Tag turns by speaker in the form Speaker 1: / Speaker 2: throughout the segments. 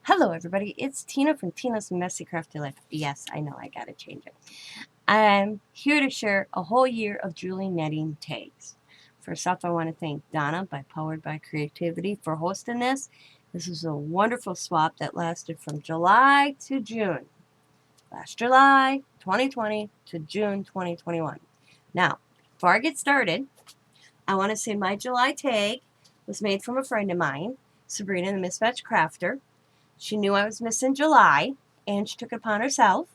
Speaker 1: Hello everybody, it's Tina from Tina's Messy Crafty Life. Yes, I know, I gotta change it. I'm here to share a whole year of Julie netting tags. First off, I want to thank Donna by Powered by Creativity for hosting this. This was a wonderful swap that lasted from July to June. Last July 2020 to June 2021. Now, before I get started, I want to say my July tag was made from a friend of mine, Sabrina the Mismatched Crafter. She knew I was missing July, and she took it upon herself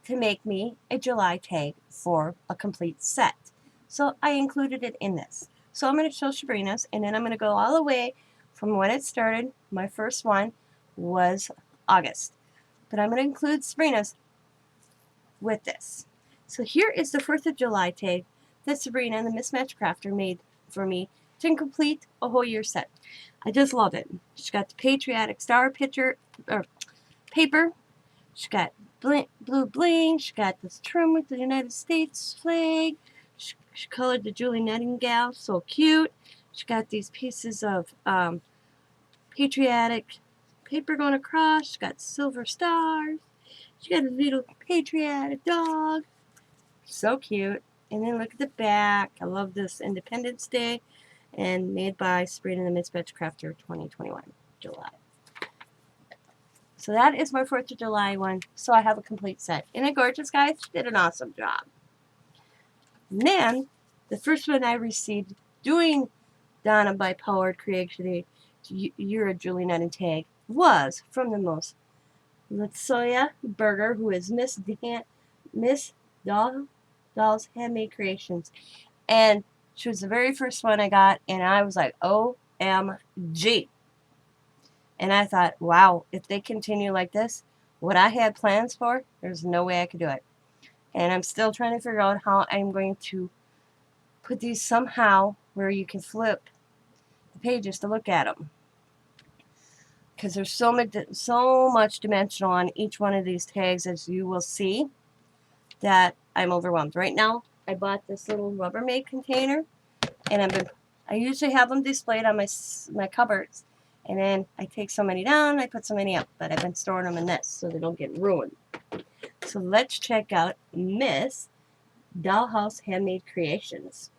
Speaker 1: to make me a July tag for a complete set. So I included it in this. So I'm going to show Sabrina's, and then I'm going to go all the way from when it started. My first one was August. But I'm going to include Sabrina's with this. So here is the 4th of July tag that Sabrina, the Mismatched Crafter, made for me to complete a whole year set. I just love it. She's got the patriotic star picture or paper. She's got blue bling. She got this trim with the United States flag. She colored the Julie Nightingale, so cute. She got these pieces of patriotic paper going across. She got silver stars. She got a little patriotic dog. So cute. And then look at the back. I love this Independence Day. And made by Sabrina the Mismatched Crafter 2021, July. So that is my 4th of July one. So I have a complete set. Isn't it gorgeous, guys? She did an awesome job. And then, the first one I received doing Donna by Powered Creativity, You're a Julie Nut and Tag, was from the most Latsoya Berger, who is Miss Doll's Handmade Creations. And she was the very first one I got, and I was like, OMG. And I thought, wow, if they continue like this, what I had plans for, there's no way I could do it. And I'm still trying to figure out how I'm going to put these somehow where you can flip the pages to look at them. Because there's so much dimensional on each one of these tags, as you will see, that I'm overwhelmed. Right now, I bought this little Rubbermaid container, and I usually have them displayed on my cupboards, and then I take so many down, I put so many up, but I've been storing them in this so they don't get ruined. So let's check out Miss Dollhouse Handmade Creations.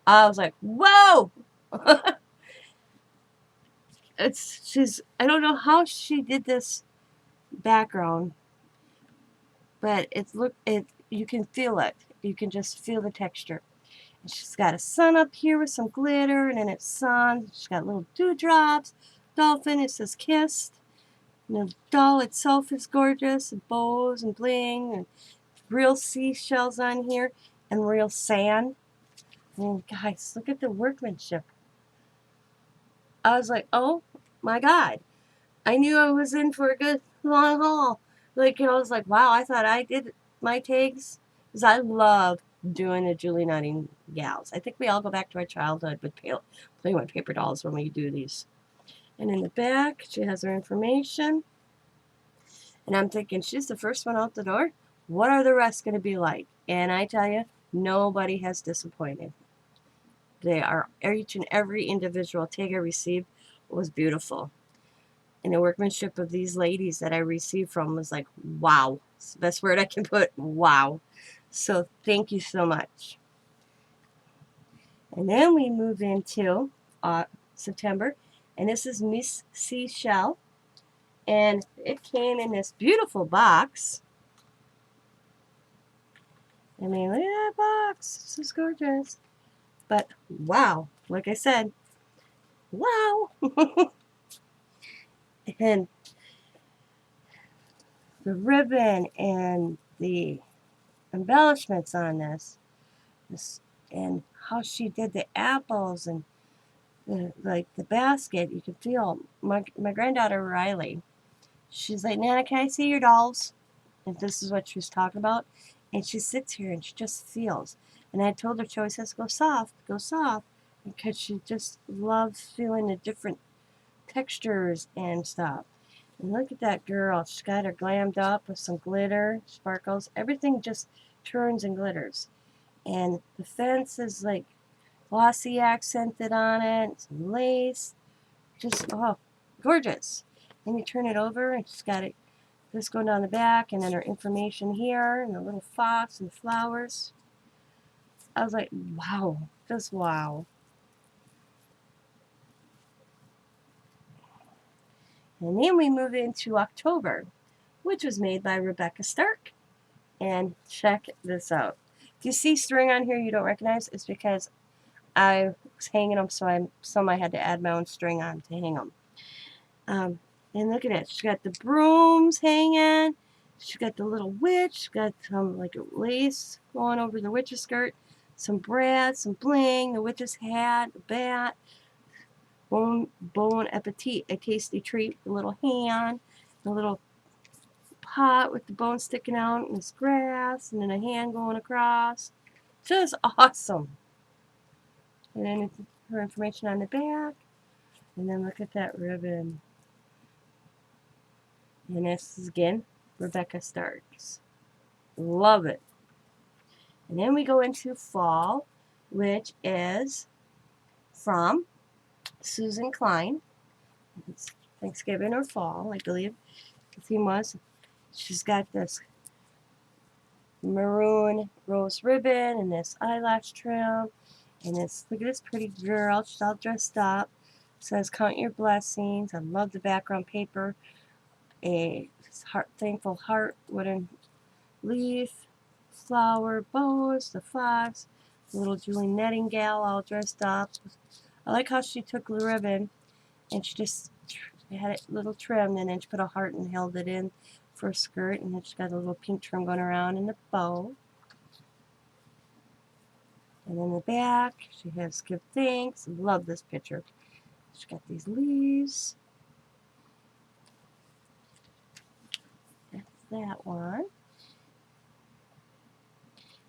Speaker 1: I was like, whoa! I don't know how she did this background, but you can feel it. You can just feel the texture. And she's got a sun up here with some glitter, and then it's sun. She's got little dewdrops. Dolphin, it says kissed. And the doll itself is gorgeous, and bows and bling, and real seashells on here, and real sand. And guys, look at the workmanship. I was like, oh my God. I knew I was in for a good long haul. I was like, wow, I thought I did my tags. Because I love doing the Julie Nightingales. I think we all go back to our childhood with playing with paper dolls when we do these. And in the back, she has her information. And I'm thinking, she's the first one out the door. What are the rest going to be like? And I tell you, nobody has disappointed. They are, each and every individual tag I received was beautiful. And the workmanship of these ladies that I received from was like, wow. It's the best word I can put, wow. So thank you so much. And then we move into September. And this is Miss Seashell. And it came in this beautiful box. I mean, look at that box. This is gorgeous. But wow, like I said, wow. And the ribbon and the embellishments on this and how she did the apples and the basket, you can feel my granddaughter Riley. She's like, Nana, can I see your dolls? And this is what she was talking about. And she sits here and she just feels. And I told her, she always says, go soft, because she just loves feeling the different textures and stuff. And look at that girl. She's got her glammed up with some glitter, sparkles. Everything just turns and glitters. And the fence is glossy accented on it. Some lace. Just, oh, gorgeous. Then you turn it over and she's got it, this going down the back, and then her information here, and the little fox and the flowers. I was like, wow, just wow. And then we move into October, which was made by Rebecca Stark. And check this out. Do you see string on here you don't recognize? It's because I was hanging them, so I had to add my own string on to hang them. And look at it. She's got the brooms hanging. She's got the little witch. She's got some like lace going over the witch's skirt. Some brads, some bling, the witch's hat, the bat. Bon appetit, a tasty treat. The little hand, the little pot with the bone sticking out, and this grass, and then a hand going across. Just awesome. And then it's her information on the back. And then look at that ribbon. And this is again Rebecca Starks. Love it. And then we go into fall, which is from Susan Klein. It's Thanksgiving or fall, I believe the theme was. She's got this maroon rose ribbon and this eyelash trim. And this, look at this pretty girl. She's all dressed up. It says, count your blessings. I love the background paper. A thankful heart, wooden leaf, flower, bows, the fox, the little Julie netting gal all dressed up. I like how she took the ribbon and she just had it a little trimmed, and then she put a heart and held it in for a skirt, and then she's got a little pink trim going around in the bow. And in the back, she has give thanks. Love this picture. She's got these leaves. That's that one.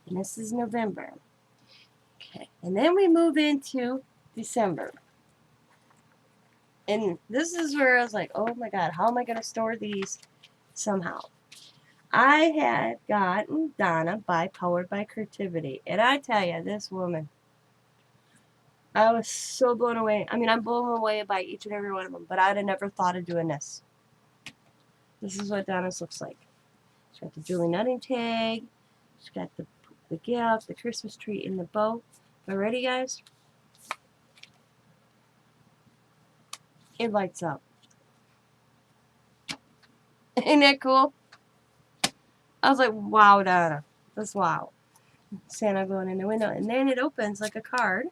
Speaker 1: And this is November. Okay, and then we move into December. And this is where I was like, oh my God, how am I going to store these somehow? I had gotten Donna by Powered by Creativity. And I tell you, this woman, I was so blown away. I mean, I'm blown away by each and every one of them, but I'd have never thought of doing this. This is what Donna's looks like. She's got the Julie Nutting tag. She's got the gift, the Christmas tree, and the bow. Are you ready, guys? It lights up. Isn't that cool? I was like, wow, Donna. That's wow. Santa going in the window. And then it opens like a card.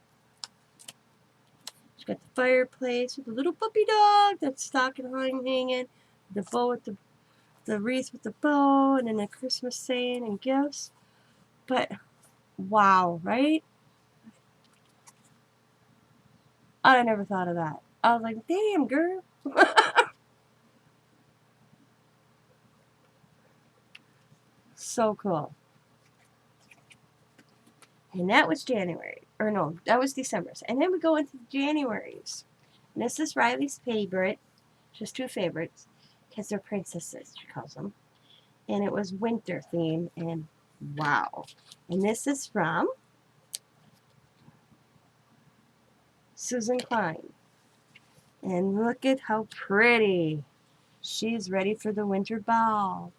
Speaker 1: She's got the fireplace with the little puppy dog that's stocking hanging. The bow with the wreath with the bow. And then the Christmas saying and gifts. But, wow, right? I never thought of that. I was like, damn, girl. So cool. And that was January. Or no, that was December's. And then we go into January's. And this is Riley's favorite. Just two favorites. Because they're princesses, she calls them. And it was winter theme. And wow. And this is from Susan Klein. And look at how pretty. She's ready for the winter ball.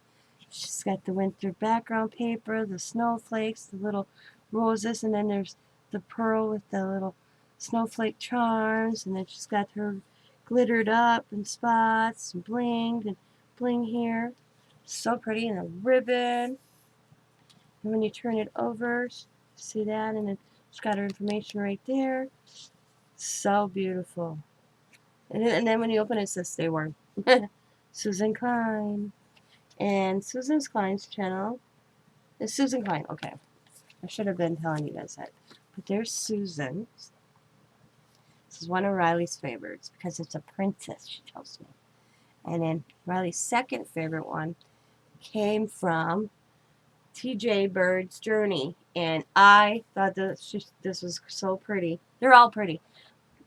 Speaker 1: She's got the winter background paper, the snowflakes, the little roses, and then there's the pearl with the little snowflake charms, and then she's got her glittered up and spots and bling here. So pretty, and a ribbon. And when you turn it over, see that, and then she's got her information right there. So beautiful. And then when you open it, it says stay warm. Susan Klein. And Susan Klein's channel is Susan Klein. Okay. I should have been telling you guys that. But there's Susan. This is one of Riley's favorites because it's a princess, she tells me. And then Riley's second favorite one came from TJ Bird's Journey. And I thought this was so pretty. They're all pretty.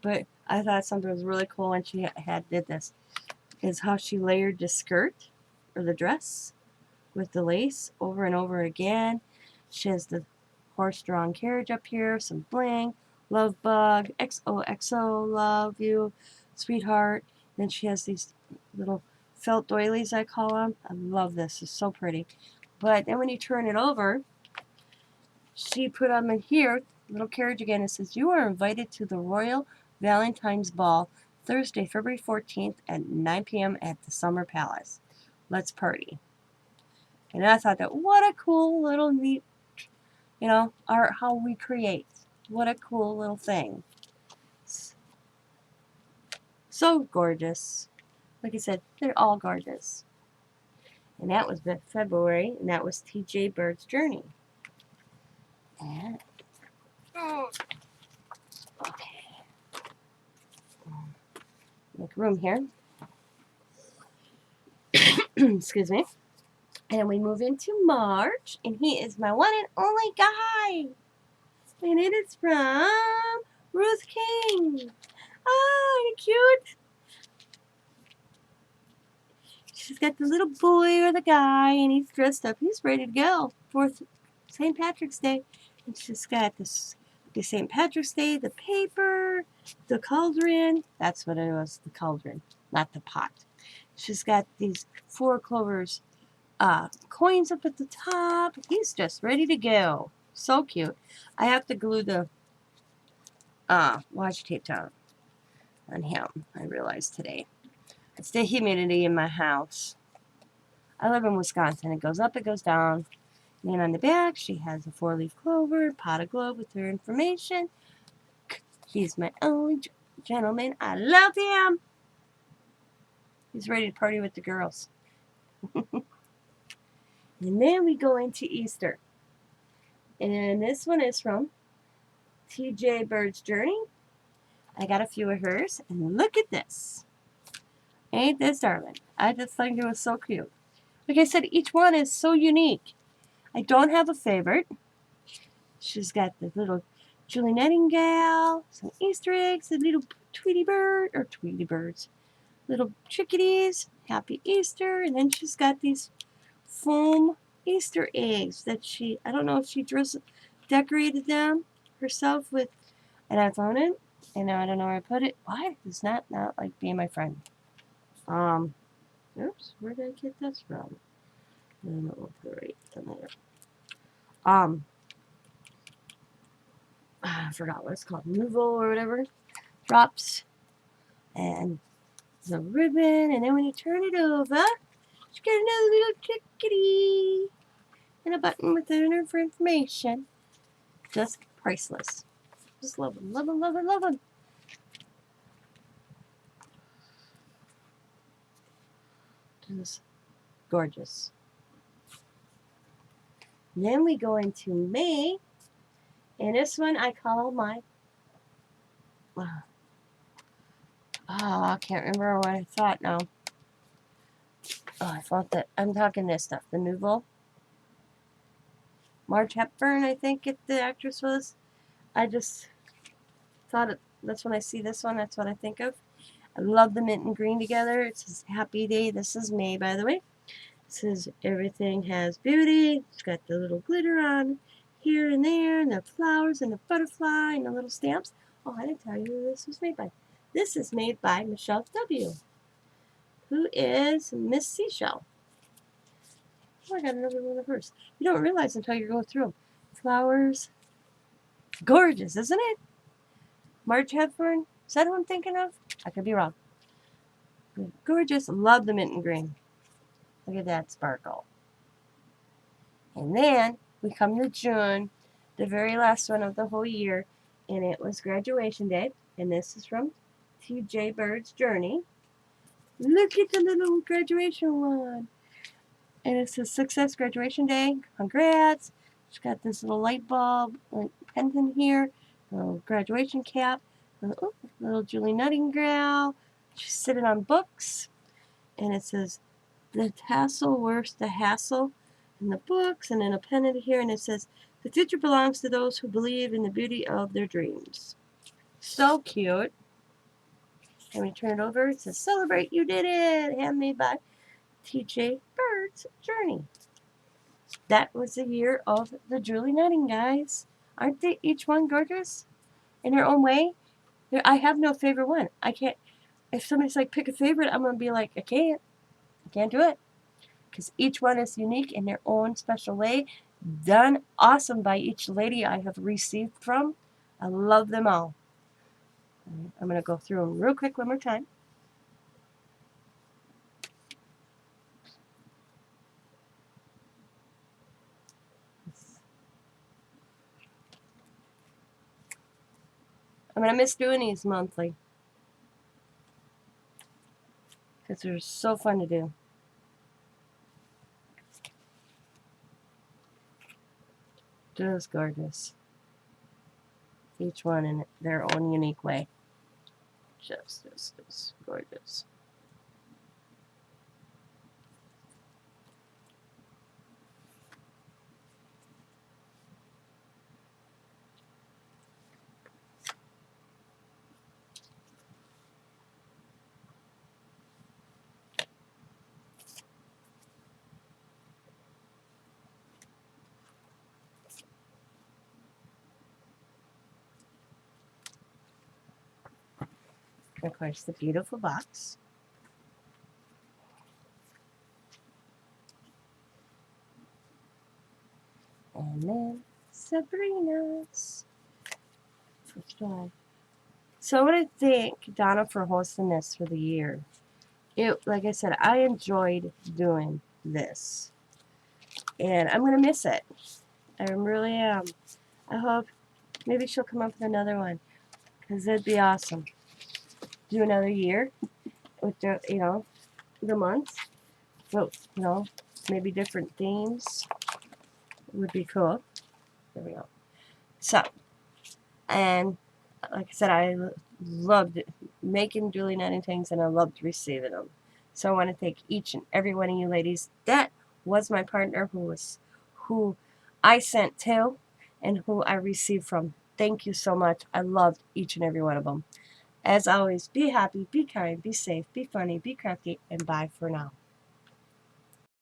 Speaker 1: But I thought something was really cool when she did this. Is how she layered the skirt or the dress with the lace over and over again. She has the horse-drawn carriage up here, some bling, love bug, XOXO, love you, sweetheart, Then she has these little felt doilies, I call them. I love this. It's so pretty. But then when you turn it over, she put them in here, little carriage again. It says, "You are invited to the Royal Valentine's Ball Thursday, February 14th at 9 p.m. at the Summer Palace. Let's party." And I thought that what a cool little neat, art, how we create. What a cool little thing. So gorgeous. Like I said, they're all gorgeous. And that was February, and that was T.J. Bird's Journey. And, okay. Make room here. Excuse me. And we move into March, and he is my one and only guy. And it is from Ruth King. Oh, isn't he cute? She's got the little boy or the guy, and he's dressed up. He's ready to go for St. Patrick's Day. And she's got the St. Patrick's Day, the paper, the cauldron. That's what it was, the cauldron, not the pot. She's got these 4 clovers coins up at the top. He's just ready to go. So cute. I have to glue the washi tape down on him, I realized today. It's the humidity in my house. I live in Wisconsin. It goes up, it goes down. And then on the back, she has a 4-leaf clover, potted globe with her information. He's my only gentleman. I love him. He's ready to party with the girls. And then we go into Easter. And this one is from T.J. Bird's Journey. I got a few of hers. And look at this. Ain't this darling? I just think it was so cute. Like I said, each one is so unique. I don't have a favorite. She's got the little Julie Nightingale, some Easter eggs, the little Tweety birds, little chickadees, Happy Easter, and then she's got these foam Easter eggs that I don't know if she decorated them herself with, and I found it, and now I don't know where I put it. Why does not like being my friend? Oops, where did I get this from? I don't know, we'll put it right in there. I forgot what it's called, Nouveau or whatever. Drops, and the ribbon, and then when you turn it over, you get another little chickadee and a button with her for information. Just priceless. Just love them, love them, love them, love them. Just gorgeous. And then we go into May, and this one I call my, I can't remember what I thought now. I thought that, I'm talking this stuff, the Nouveau. Marge Hepburn, I think the actress was. I just thought that's when I see this one, that's what I think of. I love the mint and green together. It says Happy Day. This is May, by the way. It says everything has beauty. It's got the little glitter on here and there, and the flowers and the butterfly and the little stamps. Oh, I didn't tell you who this was made by. This is made by Michelle W., who is Miss Seashell. Oh, I got another one of hers. You don't realize until you go through them. Flowers. Gorgeous, isn't it? Marge Hepburn. Is that who I'm thinking of? I could be wrong. Gorgeous. Love the mint and green. Look at that sparkle. And then we come to June, the very last one of the whole year, and it was graduation day. And this is from T.J. Bird's Journey. Look at the little graduation one. And it says Success Graduation Day. Congrats. She's got this little light bulb pendant here, a little graduation cap, little Julie Nightingale. She's sitting on books. And it says, the tassel, where's the hassle? In the books, and then a pendant here, and it says, the future belongs to those who believe in the beauty of their dreams. So cute. And we turn it over. It says, celebrate, you did it. Handmade by T.J. Bird's Journey. That was the year of the Julie Nightingales. Aren't they each one gorgeous in their own way? I have no favorite one. I can't. if somebody's like, pick a favorite, I'm going to be like, I can't do it. Because each one is unique in their own special way. Done awesome by each lady I have received from. I love them all. I'm going to go through them real quick one more time. I'm going to miss doing these monthly. Because they're so fun to do. Just gorgeous. Each one in their own unique way. Just gorgeous. Of course, the beautiful box. And then Sabrina's. First try. So I want to thank Donna for hosting this for the year. Like I said, I enjoyed doing this. And I'm going to miss it. I really am. I hope maybe she'll come up with another one. Because it'd be awesome. Do another year with the, the months. But, maybe different themes would be cool. There we go. So, and like I said, I loved making Julie Netting things, and I loved receiving them. So I want to thank each and every one of you ladies. That was my partner who I sent to and who I received from. Thank you so much. I loved each and every one of them. As always, be happy, be kind, be safe, be funny, be crafty, and bye for now.